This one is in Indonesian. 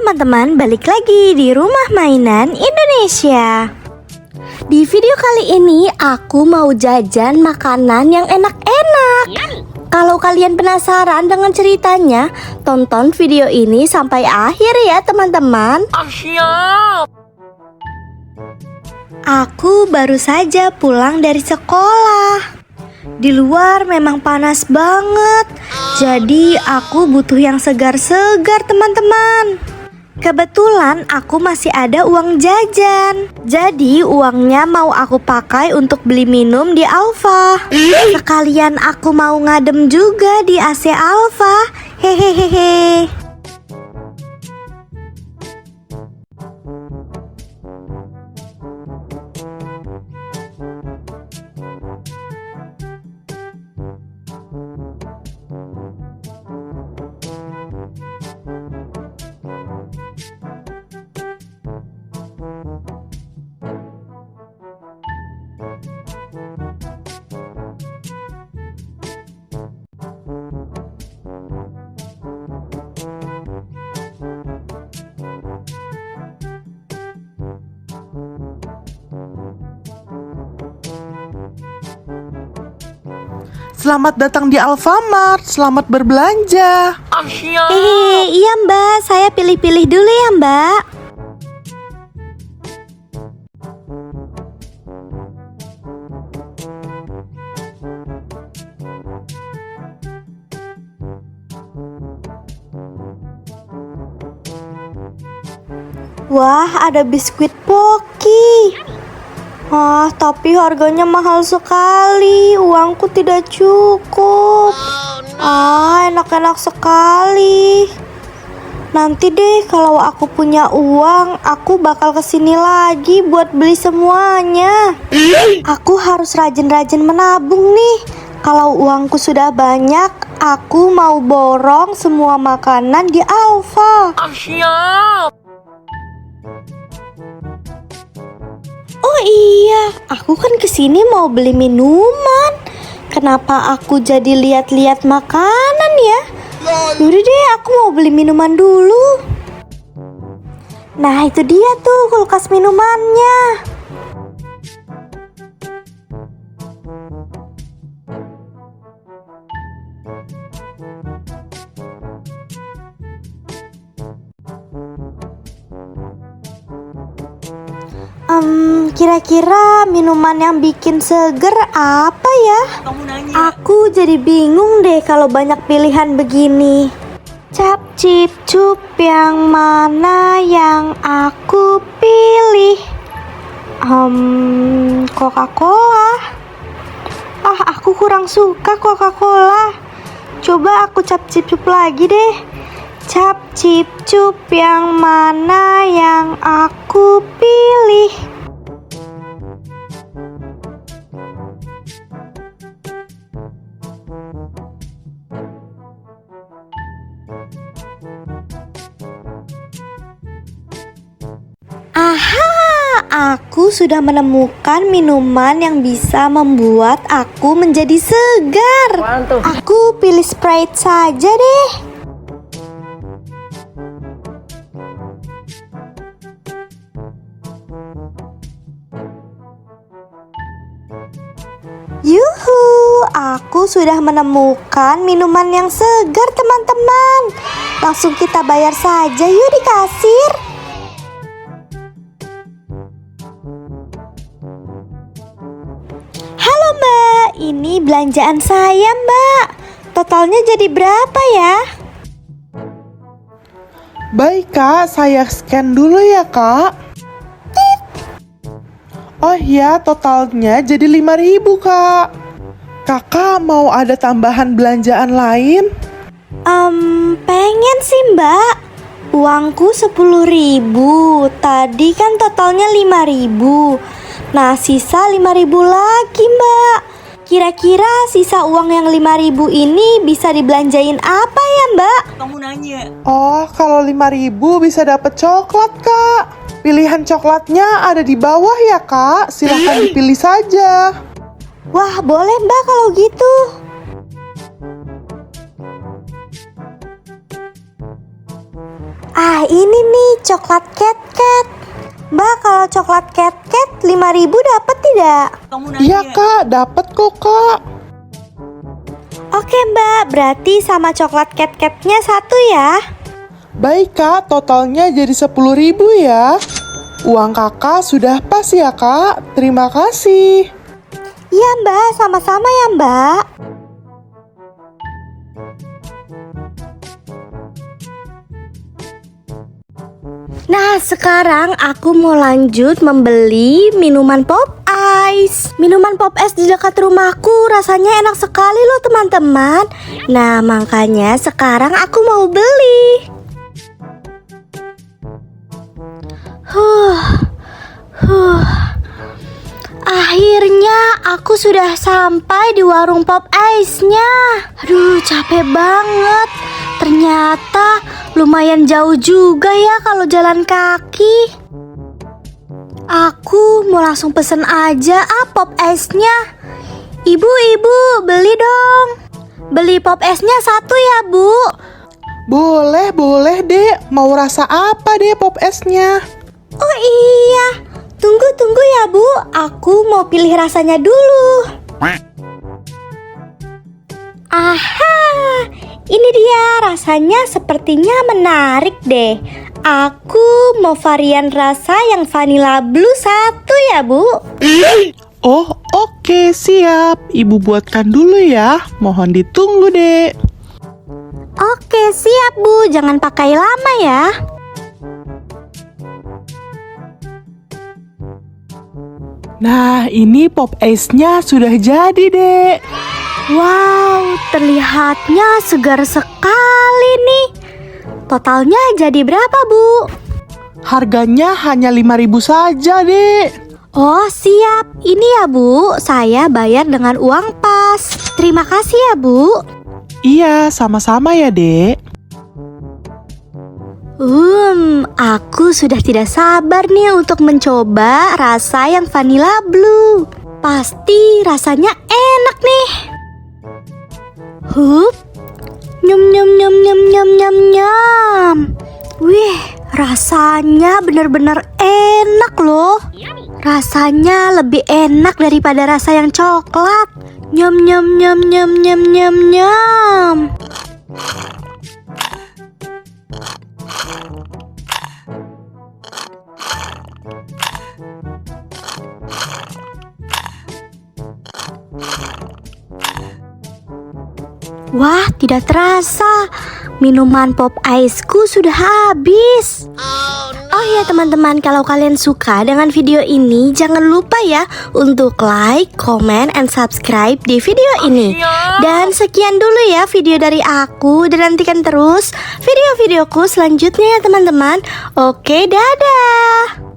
teman-teman, balik lagi di Rumah Mainan Indonesia. Di video kali ini aku mau jajan makanan yang enak-enak. Kalau kalian penasaran dengan ceritanya, tonton video ini sampai akhir ya teman-teman. Siap. Aku baru saja pulang dari sekolah. Di luar memang panas banget, jadi aku butuh yang segar-segar teman-teman. Kebetulan aku masih ada uang jajan, jadi uangnya mau aku pakai untuk beli minum di Alfa. Sekalian aku mau ngadem juga di AC Alfa. Hehehehe. Selamat datang di Alfamart, selamat berbelanja. Siap. Iya mbak, saya pilih-pilih dulu ya mbak. Wah, ada biskuit Pocky. Tapi harganya mahal sekali. Uangku tidak cukup. Enak-enak sekali. Nanti deh kalau aku punya uang, aku bakal kesini lagi buat beli semuanya. Aku harus rajin-rajin menabung nih. Kalau uangku sudah banyak, aku mau borong semua makanan di Alfa. Siap. Oh iya, aku kan kesini mau beli minuman. Kenapa aku jadi lihat-lihat makanan ya? Yaudah deh, aku mau beli minuman dulu. Nah, itu dia tuh kulkas minumannya. Kira-kira minuman yang bikin seger apa ya? Kamu nanya. Aku jadi bingung deh kalau banyak pilihan begini. Cap cip cup, yang mana yang aku pilih? Coca-Cola. Aku kurang suka Coca-Cola. Coba aku cap cip cup lagi deh. Cap cip cup, yang mana yang aku pilih? Aku sudah menemukan minuman yang bisa membuat aku menjadi segar. Mantap. Aku pilih Sprite saja deh. Yuhu, aku sudah menemukan minuman yang segar teman-teman. Langsung kita bayar saja yuk di kasir. Halo mbak, ini belanjaan saya mbak. Totalnya jadi berapa ya? Baik kak, saya scan dulu ya kak. Oh iya, totalnya jadi 5.000 kak. Kakak mau ada tambahan belanjaan lain? Pengen sih mbak. Uangku 10.000. Tadi kan totalnya 5.000. Nah, sisa 5.000 lagi mbak. Kira-kira sisa uang yang 5.000 ini bisa dibelanjain apa ya mbak? Kamu nanya. Oh, kalau 5.000 bisa dapet coklat kak. Pilihan coklatnya ada di bawah ya kak. Silahkan dipilih saja. Wah, boleh mbak kalau gitu. Nah ini nih coklat KitKat. Mbak, kalau coklat KitKat 5.000 dapat tidak? Kamu nanya. Iya kak, dapat kok kak. Oke Mbak, berarti sama coklat KitKatnya 1 ya. Baik kak, totalnya jadi 10.000 ya. Uang kakak sudah pas ya kak, terima kasih. Iya Mbak, sama-sama ya Mbak. Nah, sekarang aku mau lanjut membeli minuman pop ice. Minuman pop ice di dekat rumahku rasanya enak sekali loh teman-teman. Nah, makanya sekarang aku mau beli. Akhirnya aku sudah sampai di warung pop ice-nya. Aduh, capek banget. Ternyata lumayan jauh juga ya kalau jalan kaki. Aku mau langsung pesen aja pop ice-nya. Ibu, beli dong. Beli pop ice-nya 1 ya, Bu. Boleh dek, mau rasa apa deh pop esnya? Oh iya, tunggu ya Bu. Aku mau pilih rasanya dulu. Aha, ini dia rasanya sepertinya menarik deh. Aku mau varian rasa yang vanilla blue 1 ya Bu. Oh oke siap, ibu buatkan dulu ya, mohon ditunggu dek. Oke siap Bu, jangan pakai lama ya. Nah ini pop ice-nya sudah jadi dek. Wow, terlihatnya segar sekali nih. Totalnya jadi berapa Bu? Harganya hanya 5.000 saja dek. Oh siap, ini ya Bu, saya bayar dengan uang pas. Terima kasih ya Bu. Iya sama-sama ya dek. Aku sudah tidak sabar nih untuk mencoba rasa yang vanilla blue. Pasti rasanya enak nih. Nyum nyum nyum nyum nyum nyum nyum. Wih, rasanya benar-benar enak loh. Rasanya lebih enak daripada rasa yang coklat. Nyum nyum nyum nyum nyum nyum nyum. Wah, tidak terasa minuman pop ice-ku sudah habis. Oh ya teman-teman, kalau kalian suka dengan video ini, jangan lupa ya untuk like, comment, and subscribe di video ini. Dan sekian dulu ya video dari aku, dan nantikan terus video-videoku selanjutnya ya teman-teman. Oke, dadah.